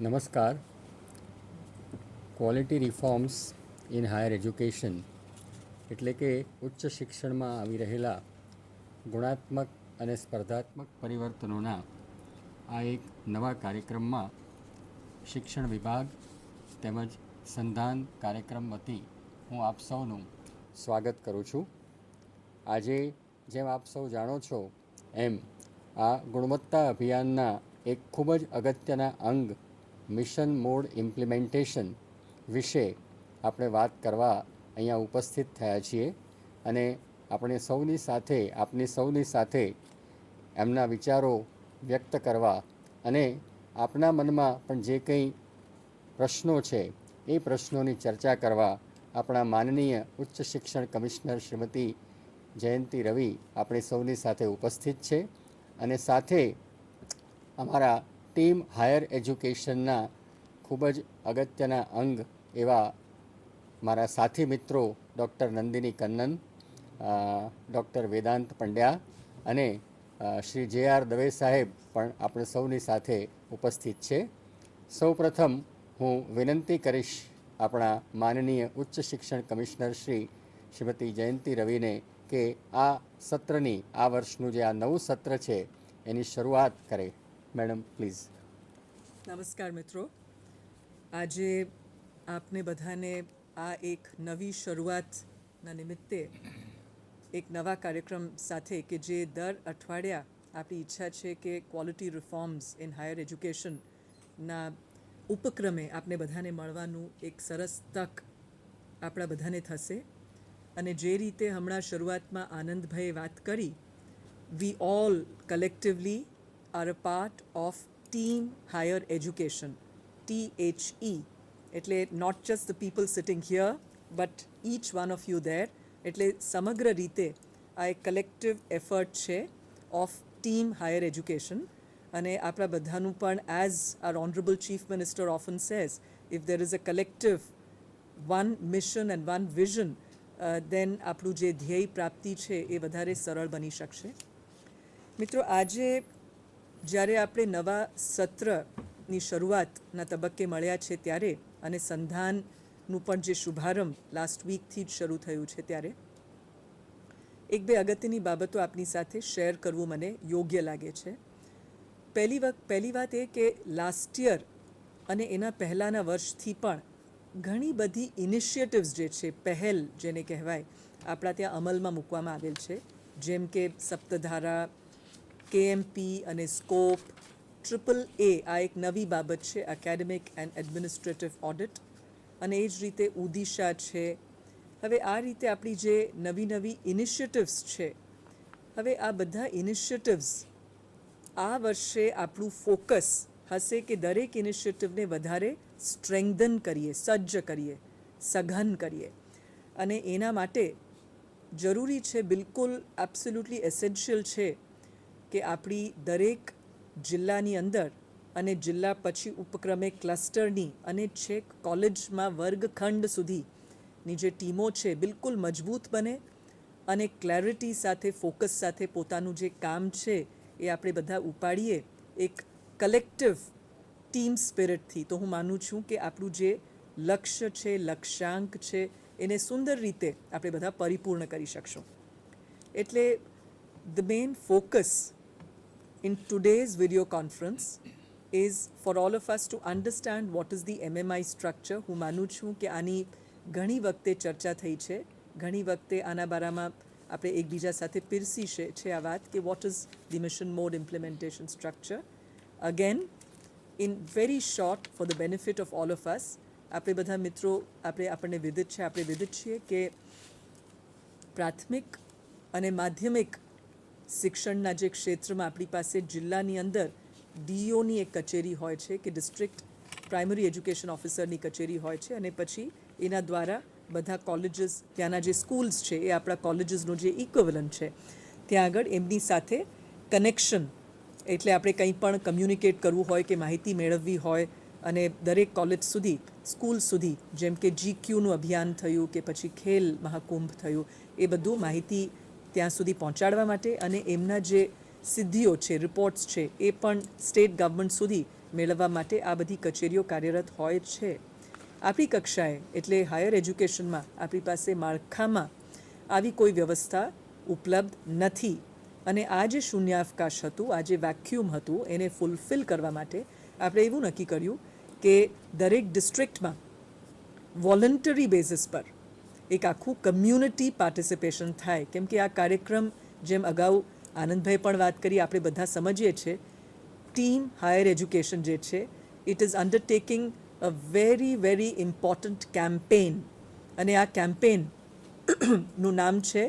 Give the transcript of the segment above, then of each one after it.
નમસ્કાર. Quality reforms in higher education એટલે કે ઉચ્ચ શિક્ષણમાં આવી રહેલા ગુણાત્મક અને સ્પર્ધાત્મક પરિવર્તનોના આ એક નવા કાર્યક્રમમાં શિક્ષણ વિભાગ તેમજ સંધાન કાર્યક્રમ વતી હું આપ સૌનું સ્વાગત કરું છું. આજે જેમ આપ સૌ જાણો છો એમ આ ગુણવત્તા અભિયાનના એક ખૂબ જ અગત્યના અંગ મિશન મોડ ઇમ્પ્લિમેન્ટેશન વિશે આપણે વાત કરવા અહીંયા ઉપસ્થિત થયા છીએ અને આપણી સૌની સાથે એમના વિચારો વ્યક્ત કરવા અને આપના મનમાં પણ જે કંઈ પ્રશ્નો છે એ પ્રશ્નોની ચર્ચા કરવા આપણા માનનીય ઉચ્ચ શિક્ષણ કમિશનર શ્રીમતી જયંતી રવિ આપણી સૌની સાથે ઉપસ્થિત છે અને સાથે અમારા ટીમ હાયર એજ્યુકેશનના ખૂબ જ અગત્યના અંગ એવા મારા સાથી મિત્રો ડૉક્ટર નંદિની કન્નન, ડૉક્ટર વેદાંત પંડ્યા અને શ્રી જે.આર. દવે સાહેબ પણ આપણે સૌની સાથે ઉપસ્થિત છે. સૌપ્રથમ હું વિનંતી કરીશ આપણા માનનીય ઉચ્ચ શિક્ષણ કમિશનર શ્રીમતી જયંતી રવિને કે આ સત્રની, આ વર્ષનું જે આ નવું સત્ર છે એની શરૂઆત કરે. Madam please. નમસ્કાર મિત્રો. આજે આપને બધાને આ એક નવી શરૂઆતના નિમિત્તે એક નવા કાર્યક્રમ સાથે કે જે દર અઠવાડિયા આપણી ઈચ્છા છે કે ક્વોલિટી રિફોર્મ્સ ઇન હાયર એજ્યુકેશનના ઉપક્રમે આપને બધાને મળવાનું એક સરસ તક આપણા બધાને થશે. અને જે રીતે હમણાં શરૂઆતમાં આનંદભાઈએ વાત કરી, we all collectively are a part of Team Higher Education, THE. એટલે not just the people sitting here, but each one of you there. એટલે સમગ્ર રીતે આ એક કલેક્ટિવ એફર્ટ છે ઓફ ટીમ હાયર એજ્યુકેશન. અને આપણા બધાનું પણ as our honorable chief minister often says, if there is a collective one mission and one vision, then આપણું જે ધ્યેય પ્રાપ્તિ છે એ વધારે સરળ બની શકશે. મિત્રો, આજે જ્યારે આપણે નવા સત્રની શરૂઆતના તબક્કે મળ્યા છે ત્યારે, અને સંધાનનું પણ જે શુભારંભ લાસ્ટ વીકથી જ શરૂ થયું છે ત્યારે એક બે અગત્યની બાબતો આપની સાથે શેર કરવું મને યોગ્ય લાગે છે. પહેલી વાત એ કે લાસ્ટ યર અને એના પહેલાંના વર્ષથી પણ ઘણી બધી ઇનિશિયેટિવ્સ જે છે, પહેલ જેને કહેવાય, આપણા ત્યાં અમલમાં મૂકવામાં આવેલ છે. જેમ કે સપ્તધારા, KMP અને સ્કોપ, AAA આ એક નવી બાબત છે, એકેડેમિક એન્ડ એડમિનિસ્ટ્રેટિવ ઓડિટ, અને એ જ રીતે ઉદિશા છે. હવે આ રીતે આપણી જે નવી ઇનિશિયેટિવ્સ છે, હવે આ બધા ઇનિશિયેટિવ્સ આ વર્ષે આપણું ફોકસ હશે કે દરેક ઇનિશિયેટિવને વધારે સ્ટ્રેન્ગધન કરીએ, સજ્જ કરીએ, સઘન કરીએ. અને એના માટે જરૂરી છે, બિલકુલ એબ્સોલ્યુટલી એસેન્શિયલ છે કે આપણી દરેક જિલ્લાની અંદર અને જિલ્લા પછી ઉપક્રમે ક્લસ્ટરની અને છેક કોલેજમાં વર્ગખંડ સુધીની જે ટીમો છે બિલકુલ મજબૂત બને અને ક્લેરિટી સાથે, ફોકસ સાથે પોતાનું જે કામ છે એ આપણે બધા ઉપાડીએ એક કલેક્ટિવ ટીમ સ્પિરિટથી. તો હું માનું છું કે આપણું જે લક્ષ્ય છે, લક્ષ્યાંક છે, એને સુંદર રીતે આપણે બધા પરિપૂર્ણ કરી શકશું. એટલે the main focus in today's video conference is for all of us to understand what is the MMI structure. હું માનું છું કે આની ઘણી વખતે ચર્ચા થઈ છે, ઘણી વખતે આના બારામાં આપણે એકબીજા સાથે પીરસી છે આ વાત કે what is the mission mode implementation structure. Again, in very short, for the benefit of all of us, આપણે બધા મિત્રો આપણને વિદિત છે, આપણે વિદિત છીએ કે પ્રાથમિક અને માધ્યમિક શિક્ષણના જે ક્ષેત્રમાં આપણી પાસે જિલ્લાની અંદર DOની એક કચેરી હોય છે કે ડિસ્ટ્રિક્ટ પ્રાઇમરી એજ્યુકેશન ઓફિસરની કચેરી હોય છે, અને પછી એના દ્વારા બધા કોલેજીસ, ત્યાંના જે સ્કૂલ્સ છે એ આપણા કોલેજીસનું જે ઇક્વિવેલન્ટ છે ત્યાં આગળ એમની સાથે કનેક્શન, એટલે આપણે કંઈ પણ કમ્યુનિકેટ કરવું હોય કે માહિતી મેળવવી હોય અને દરેક કોલેજ સુધી, સ્કૂલ સુધી, જેમ કે GQનું અભિયાન થયું કે પછી ખેલ મહાકુંભ થયું, એ બધું માહિતી ત્યાં સુધી પહોંચાડવા માટે અને એમના જે સિદ્ધિઓ છે, રિપોર્ટ્સ છે, એ પણ સ્ટેટ ગવર્મેન્ટ સુધી મેળવવા માટે આ બધી કચેરીઓ કાર્યરત હોય છે. આપણી કક્ષાએ એટલે હાયર એજ્યુકેશનમાં આપણી પાસે માળખામાં આવી કોઈ વ્યવસ્થા ઉપલબ્ધ નથી. અને આ જે શૂન્યાવકાશ હતું, આ જે વેક્યુમ હતું, એને ફૂલફિલ કરવા માટે આપણે એવું નક્કી કર્યું કે દરેક ડિસ્ટ્રિક્ટમાં વોલન્ટરી બેઝિસ પર એક આખું કમ્યુનિટી પાર્ટિસિપેશન થાય. કેમ કે આ કાર્યક્રમ, જેમ અગાઉ આનંદભાઈ પણ વાત કરી, આપણે બધા સમજીએ છીએ, ટીમ હાયર એજ્યુકેશન જે છે, it is undertaking a very very important campaign. અને આ કેમ્પેનનું નામ છે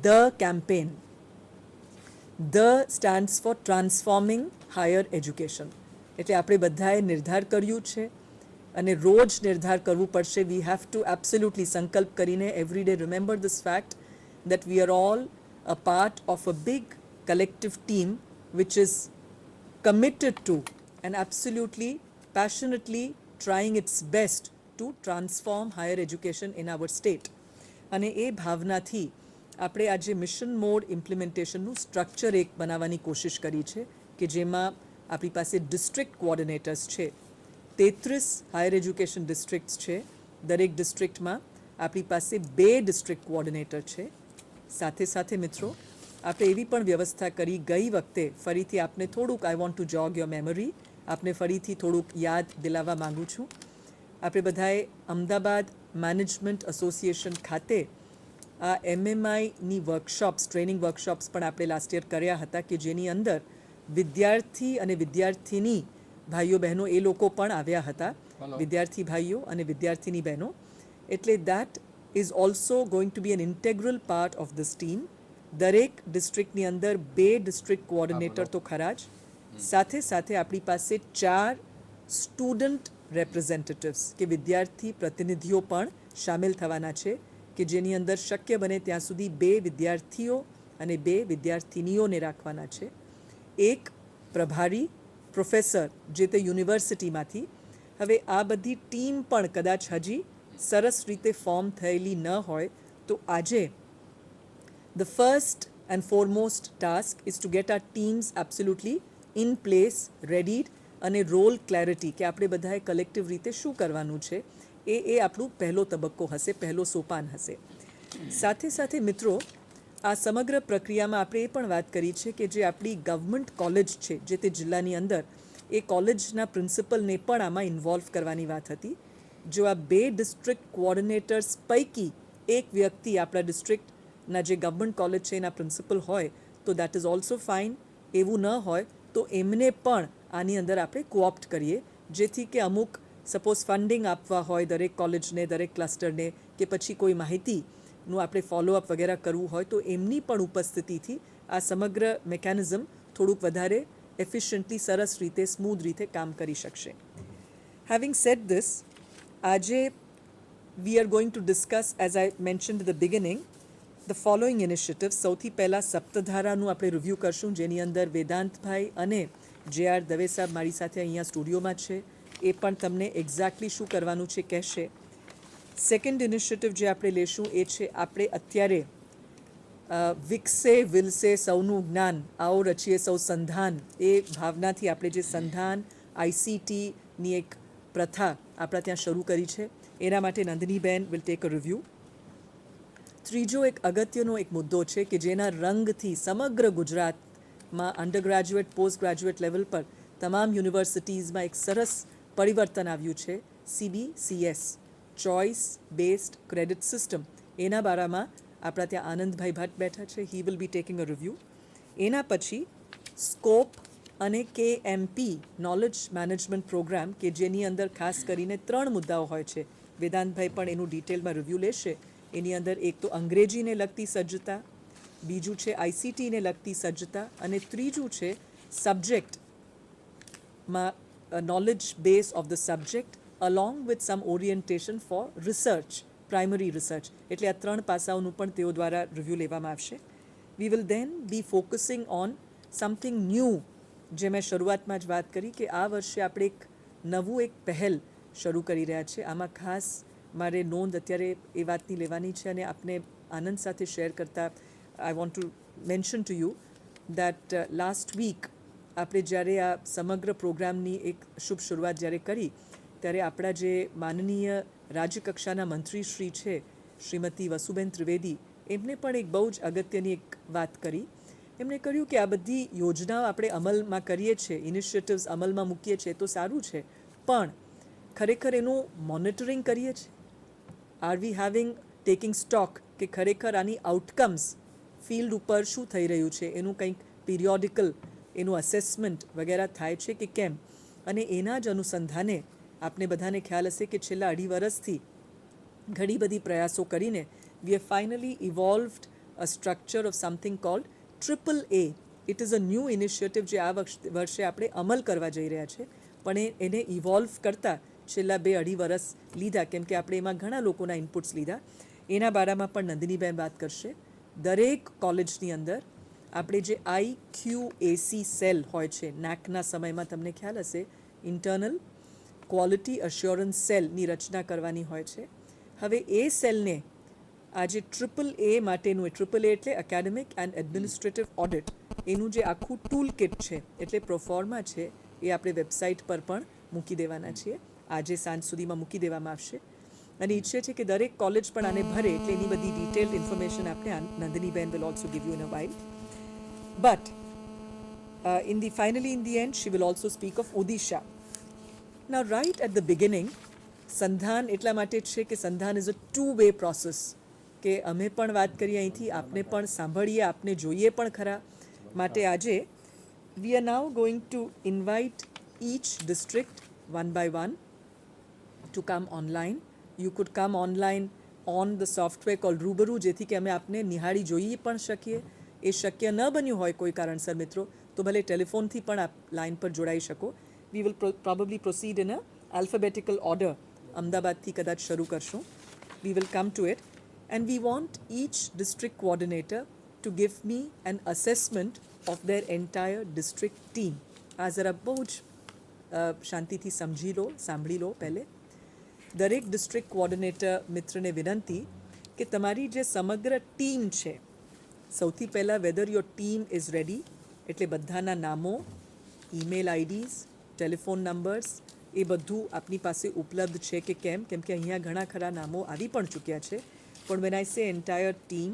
the campaign. The stands for transforming higher education. એટલે આપણે બધાએ નિર્ધાર કર્યું છે અને રોજ નિર્ધાર કરવું પડશે. વી હેવ ટુ એબ્સોલ્યુટલી સંકલ્પ કરીને every day remember this fact that we are all a part of a big collective team which is committed to and absolutely passionately trying its best to transform higher education in our state. અને એ ભાવનાથી આપણે આજે mission mode ઇમ્પ્લિમેન્ટેશનનું structure એક બનાવવાની કોશિશ કરી છે કે જેમાં આપણી પાસે ડિસ્ટ્રિક્ટ કોઓર્ડિનેટર્સ છે. 33 હાયર એજ્યુકેશન ડિસ્ટ્રિક્ટ્સ છે. દરેક ડિસ્ટ્રિક્ટમાં આપણી પાસે 2 ડિસ્ટ્રિક્ટ કોઓર્ડિનેટર છે. સાથે સાથે મિત્રો આપણે એવી પણ વ્યવસ્થા કરી, ગઈ વખતે ફરીથી આપને થોડુંક, આઈ વોન્ટ ટુ જોગ યોર મેમરી, આપને ફરીથી થોડુંક યાદ દિલાવવા માગું છું. આપણે બધાએ અમદાવાદ મેનેજમેન્ટ એસોસિએશન ખાતે આ MMIની વર્કશોપ્સ, ટ્રેનિંગ વર્કશોપ્સ પણ આપણે લાસ્ટ યર કર્યા હતા કે જેની અંદર વિદ્યાર્થી અને વિદ્યાર્થીની ભાઈઓ બહેનો એ લોકો પણ આવ્યા હતા, વિદ્યાર્થી ભાઈઓ અને વિદ્યાર્થીની બહેનો. એટલે that is also going to be an integral part of this team. દરેક ડિસ્ટ્રિક્ટની અંદર 2 ડિસ્ટ્રિક્ટ કોઓર્ડિનેટર તો ખરા જ, સાથે સાથે આપણી પાસે 4 સ્ટુડન્ટ રેપ્રેઝેન્ટેટિવ્સ કે વિદ્યાર્થી પ્રતિનિધિઓ પણ સામેલ થવાના છે કે જેની અંદર શક્ય બને ત્યાં સુધી 2 વિદ્યાર્થીઓ અને 2 વિદ્યાર્થિનીઓને રાખવાના છે. એક પ્રભારી પ્રોફેસર જે તે યુનિવર્સિટીમાંથી. હવે આ બધી ટીમ પણ કદાચ હજી સરસ રીતે ફોર્મ થયેલી ન હોય તો આજે the first and foremost task is to get our teams absolutely in place, readied, અને રોલ ક્લેરિટી કે આપણે બધાએ કલેક્ટિવ રીતે શું કરવાનું છે એ આપણું પહેલો તબક્કો હશે, પહેલો સોપાન હશે. સાથે સાથે મિત્રો આ સમગ્ર પ્રક્રિયામાં આપણે એ પણ વાત કરી છે કે જે આપણી ગવર્મેન્ટ કોલેજ છે જે તે જિલ્લાની અંદર, એ કોલેજના પ્રિન્સિપલને પણ આમાં ઇન્વોલ્વ કરવાની વાત હતી. જો આ 2 ડિસ્ટ્રિક્ટ કોઓર્ડિનેટર્સ પૈકી એક વ્યક્તિ આપણા ડિસ્ટ્રિક્ટના જે ગવર્મેન્ટ કોલેજ છે એના પ્રિન્સિપલ હોય તો દેટ ઇઝ ઓલ્સો ફાઇન. એવું ન હોય તો એમને પણ આની અંદર આપણે કોઓપ્ટ કરીએ, જેથી કે અમુક સપોઝ ફંડિંગ આપવા હોય દરેક કોલેજને, દરેક ક્લસ્ટરને, કે પછી કોઈ માહિતીનું આપણે ફોલોઅપ વગેરે કરવું હોય તો એમની પણ ઉપસ્થિતિથી આ સમગ્ર મેકેનિઝમ થોડુંક વધારે એફિશિયન્ટલી, સરસ રીતે, સ્મૂધ રીતે કામ કરી શકશે. હેવિંગ સેડ ધીસ, આજે we are going to discuss, as I mentioned at the beginning, the following initiatives. સૌથી પહેલાં સપ્તધારાનું આપણે રિવ્યૂ કરશું, જેની અંદર વેદાંતભાઈ અને JR દવે સાહેબ મારી સાથે અહીંયા સ્ટુડિયોમાં છે, એ પણ તમને એક્ઝેક્ટલી શું કરવાનું છે કહેશે. સેકન્ડ ઇનિશિયેટિવ જે આપણે લેશું એ છે આપણે અત્યારે વિકસે વિલસે સૌનું જ્ઞાન, આવો રચીએ સૌ સંધાન, એ ભાવનાથી આપણે જે સંધાન ICTની એક પ્રથા આપણા ત્યાં શરૂ કરી છે, એના માટે નંદનીબેન વિલ ટેક અ રિવ્યૂ. ત્રીજો એક અગત્યનો એક મુદ્દો છે કે જેના રંગથી સમગ્ર ગુજરાતમાં under graduate, post graduate level પર તમામ યુનિવર્સિટીઝમાં એક સરસ પરિવર્તન આવ્યું છે, CBCS, choice based credit system. એના બારામાં આપણા ત્યાં આનંદભાઈ ભટ્ટ બેઠા છે, he will be taking a review. એના પછી સ્કોપ અને KMP નોલેજ મેનેજમેન્ટ પ્રોગ્રામ કે જેની અંદર ખાસ કરીને 3 મુદ્દાઓ હોય છે. વેદાંતભાઈ પણ એનું ડિટેલમાં રિવ્યૂ લેશે. એની અંદર એક તો અંગ્રેજીને લગતી સજ્જતા, બીજું છે ICTને લગતી સજ્જતા, અને ત્રીજું છે સબ્જેક્ટમાં knowledge base of the subject along with some orientation for research, primary research. એટલે આ 3 પાસાઓનું પણ તેઓ દ્વારા રિવ્યૂ લેવામાં આવશે. We will then be focusing on something new, જે મેં શરૂઆતમાં જ વાત કરી કે આ વર્ષે આપણે એક નવું એક પહેલ શરૂ કરી રહ્યા છે. આમાં ખાસ મારે નોંધ અત્યારે એ વાતની લેવાની છે અને આપને આનંદ સાથે શેર કરતા I want to mention to you that last week આપણે જ્યારે આ સમગ્ર પ્રોગ્રામની એક શુભ શરૂઆત જ્યારે કરી ત્યારે આપણા જે માનનીય રાજ્યકક્ષાના મંત્રીશ્રી છે શ્રીમતી વસુબેન ત્રિવેદી એમને પણ એક બહુ જ અગત્યની એક વાત કરી. એમણે કહ્યું કે આ બધી યોજનાઓ આપણે અમલમાં કરીએ છીએ, ઇનિશિયેટિવ્સ અમલમાં મૂકીએ છીએ તો સારું છે, પણ ખરેખર એનું મોનિટરિંગ કરીએ છીએ. આર વી હેવિંગ ટેકિંગ સ્ટોક કે ખરેખર આની આઉટકમ્સ ફિલ્ડ ઉપર શું થઈ રહ્યું છે, એનું કંઈક પિરિયોડિકલ એનું અસેસમેન્ટ વગેરે થાય છે કે કેમ. અને એના જ અનુસંધાને આપને બધાને ખ્યાલ હશે કે છેલ્લા 2.5 વર્ષથી ઘણી બધી પ્રયાસો કરીને we have finally evolved a structure of something called AAA. It is a new initiative જે આ વર્ષે આપણે અમલ કરવા જઈ રહ્યા છે, પણ એને ઇવોલ્વ કરતાં છેલ્લા 2-2.5 વર્ષ લીધા, કેમ કે આપણે એમાં ઘણા લોકોના ઇનપુટ્સ લીધા. એના બારામાં પણ નંદિનીબેન વાત કરશે. દરેક કોલેજની અંદર આપણે જે IQAC સેલ હોય છે, NACના સમયમાં તમને ખ્યાલ હશે, ઇન્ટરનલ ક્વોલિટી અશ્યોરન્સ સેલની રચના કરવાની હોય છે. હવે એ સેલને આજે AAA માટેનું, AAA એટલે એકેડેમિક એન્ડ એડમિનિસ્ટ્રેટિવ ઓડિટ, એનું જે આખું ટૂલ કિટ છે એટલે પ્રોફોર્મા છે એ આપણે વેબસાઇટ પર પણ મૂકી દેવાના છીએ. આજે સાંજ સુધીમાં મૂકી દેવામાં આવશે અને ઈચ્છે છે કે દરેક કોલેજ પણ આને ભરે, એટલે એની બધી ડિટેલ્ડ ઇન્ફોર્મેશન આપણે Nandiniben will also give you in a while. But finally in the end she will also speak of Odisha. Now right at the beginning, સંધાન એટલા માટે જ છે કે સંધાન ઇઝ અ two-way process, કે અમે પણ વાત કરીએ અહીંથી, આપને પણ સાંભળીએ, આપને જોઈએ પણ ખરા. માટે આજે we are now going to invite each district one by one to come online. You could come online on the software called Rubaru, જેથી કે અમે આપને નિહાળી જોઈ પણ શકીએ. એ શક્ય ન બન્યું હોય કોઈ કારણસર મિત્રો, તો ભલે ટેલિફોનથી પણ આપ લાઇન પર જોડાઈ શકો. We will probably proceed in a alphabetical order. અમદાવાદથી કદાચ શરૂ કરશું. We will come to it. And we want each district coordinator to give me an assessment of their entire district team. આ જરા બહુ જ શાંતિથી સમજી લો, સાંભળી લો પહેલે. દરેક ડિસ્ટ્રિક્ટ કોઓર્ડિનેટર મિત્રને વિનંતી કે તમારી જે સમગ્ર ટીમ છે, સૌથી પહેલાં whether your team is ready, એટલે બધાના નામો, ઈમેલ આઈડીઝ, ટેલિફોન નંબર્સ એ બધું આપની પાસે ઉપલબ્ધ છે કે કેમ, કેમ કે અહીંયા ઘણા ખરા નામો આવી પણ ચૂક્યા છે. પણ when I say entire team,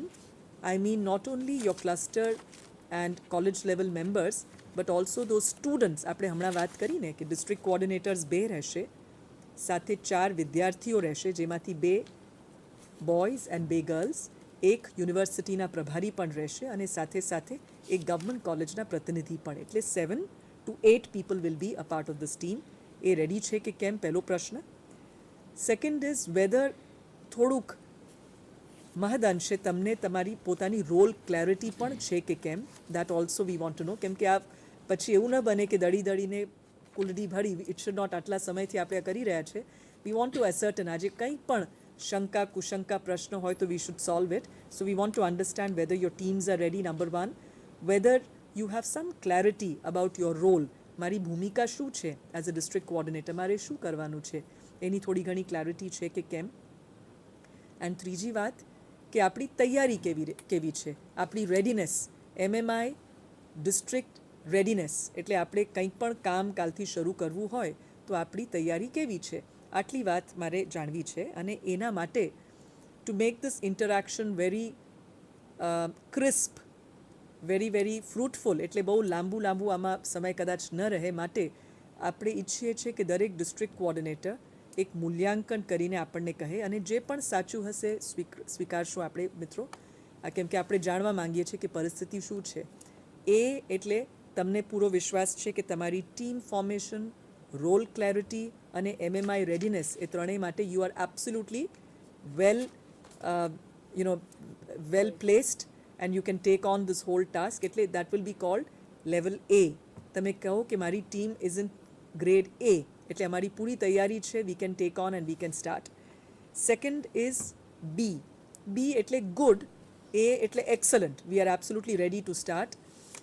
I mean not only your cluster and college level members, but also those students. આપણે હમણાં વાત કરીને કે ડિસ્ટ્રિક્ટ કોઓર્ડિનેટર્સ 2 રહેશે, સાથે 4 વિદ્યાર્થીઓ રહેશે, જેમાંથી 2 બોયઝ એન્ડ 2 ગર્લ્સ, એક યુનિવર્સિટીના પ્રભારી પણ રહેશે અને સાથે સાથે એક ગવર્મેન્ટ કોલેજના પ્રતિનિધિ પણ. એટલે 7 to 8 people will be a part of this team. A ready છે કે કેમ, પહેલો પ્રશ્ન. સેકન્ડ ઇઝ વેધર થોડુંક મહદઅંશે તમને તમારી પોતાની રોલ ક્લેરિટી પણ છે કે કેમ. That also we want to know, કેમ કે આ પછી એવું ન બને કે દળી કુલડી ભળી. It should not. આટલા સમયથી આપણે કરી રહ્યા છે. વી વોન્ટ ટુ એસર્ટન આજે કંઈ પણ શંકા કુશંકા પ્રશ્ન હોય તો we should solve it. So we want to understand whether your teams are ready. Number 1, whether you have some clarity about your role. મારી ભૂમિકા શું છે એઝ અ ડિસ્ટ્રિક્ટ કોઓર્ડિનેટર, મારે શું કરવાનું છે એની થોડી ઘણી ક્લેરિટી છે કે કેમ. એન્ડ ત્રીજી વાત કે આપણી તૈયારી કેવી છે, આપણી રેડીનેસ, MMI ડિસ્ટ્રિક્ટ રેડીનેસ, એટલે આપણે કંઈક પણ કામ કાલથી શરૂ કરવું હોય તો આપણી તૈયારી કેવી છે, આટલી વાત મારે જાણવી છે. અને એના માટે to make this interaction very crisp, very fruitful, એટલે બહુ લાંબુ આમાં સમય કદાચ ન રહે, માટે આપણે ઈચ્છીએ છીએ કે દરેક ડિસ્ટ્રિક્ટ કોઓર્ડિનેટર એક મૂલ્યાંકન કરીને આપણને કહે, અને જે પણ સાચું હશે સ્વીકારશું આપણે મિત્રો. કેમ કે આપણે જાણવા માંગીએ છીએ કે પરિસ્થિતિ શું છે. એટલે તમને પૂરો વિશ્વાસ છે કે તમારી ટીમ ફોર્મેશન, રોલ ક્લેરિટી અને MMI રેડીનેસ એ ત્રણેય માટે you are absolutely well placed and you can take on this whole task. એટલે that will be called level A. તમે કહો કે મારી team is in grade A, એટલે અમારી પૂરી તૈયારી છે, we can take on and we can start. Second is B. B એટલે good, A એટલે excellent. We are absolutely ready to start.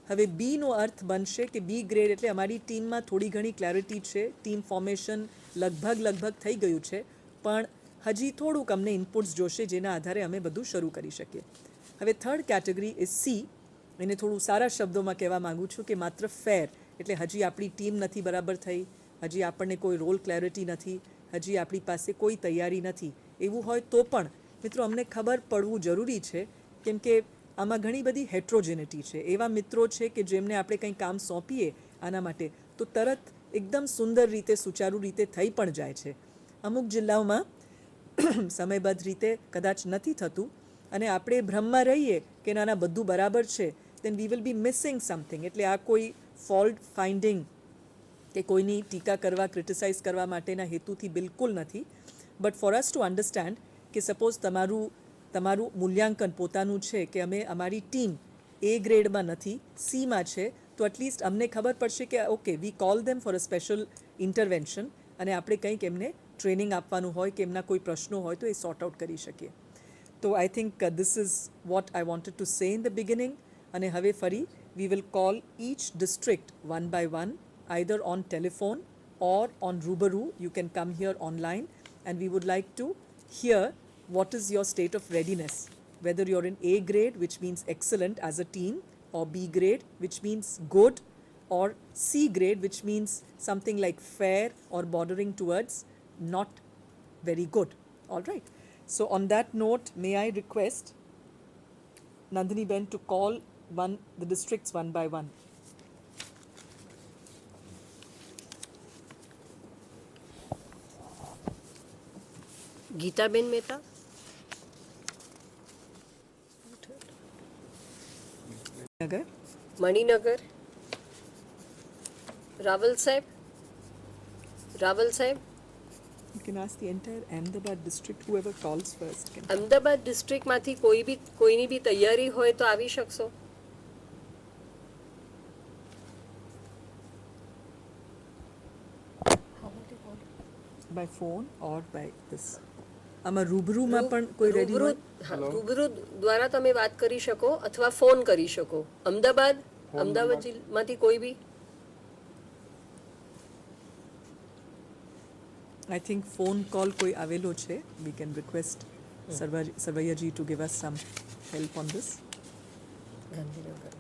હવે B નો અર્થ બનશે કે B ગ્રેડ એટલે અમારી ટીમમાં થોડી ઘણી ક્લેરિટી છે, ટીમ ફોર્મેશન લગભગ થઈ ગયું છે, પણ હજી થોડુંક અમને ઇનપુટ્સ જોશે જેના આધારે અમે બધું શરૂ કરી શકીએ. હવે થર્ડ કેટેગરી ઇઝ C. એને થોડું સારા શબ્દોમાં કહેવા માગું છું કે માત્ર ફેર, એટલે હજી આપણી ટીમ નથી બરાબર થઈ, હજી આપણને કોઈ રોલ ક્લેરિટી નથી, હજી આપણી પાસે કોઈ તૈયારી નથી, એવું હોય તો પણ મિત્રો અમને ખબર પડવું જરૂરી છે, કેમ કે આમાં ઘણી બધી હેટ્રોજેનિટી છે. એવા મિત્રો છે કે જેમને આપણે કંઈ કામ સોંપીએ આના માટે તો તરત એકદમ સુંદર રીતે સુચારુ રીતે થઈ પણ જાય છે. અમુક જિલ્લાઓમાં સમયબદ્ધ રીતે કદાચ નથી થતું અને આપણે ભ્રમમાં રહીએ કે નાના બધું બરાબર છે, then we will be missing something. એટલે આ કોઈ ફોલ્ટ ફાઇન્ડિંગ કે કોઈની ટીકા કરવા, ક્રિટિસાઇઝ કરવા માટેના હેતુથી બિલકુલ નથી. But for us to understand કે સપોઝ તમારું મૂલ્યાંકન પોતાનું છે કે અમે અમારી ટીમ એ ગ્રેડમાં નથી, સીમાં છે, તો એટલીસ્ટ અમને ખબર પડશે કે okay V call them for a special intervention અને આપણે કંઈક એમને ટ્રેનિંગ આપવાનું હોય કે એમના કોઈ પ્રશ્નો હોય તો એ સોર્ટ આઉટ કરી શકીએ. તો I think this is what I wanted to say in the beginning. અને હવે ફરી we will call each district one by one, either on telephone or on rubaru. You can come here online and we would like to hear what is your state of readiness, whether you're in A grade, which means excellent as a team, or B grade, which means good, or C grade, which means something like fair or bordering towards not very good. All right. So on that note, may I request Nandini Ben to call the districts one by one. Gitaben Mehta, Nagar, Maninagar, Rawal saheb, you can ask the entire Ahmedabad district, whoever calls first. Can. Ahmedabad ડિસ્ટ્રિક્ટમાંથી કોઈની બી તૈયારી હોય તો આવી શકશો. By phone or by this. આમાં રૂબરૂમાં પણ કોઈ રેડી હોય? રૂબરૂ દ્વારા તમે વાત કરી શકો અથવા ફોન કરી શકો. અમદાવાદ જિલ્લામાંથી કોઈ બી. I think phone call કોઈ આવેલો છે. We can request Sarvaiyaji to give us some help on this. Gandhinagar.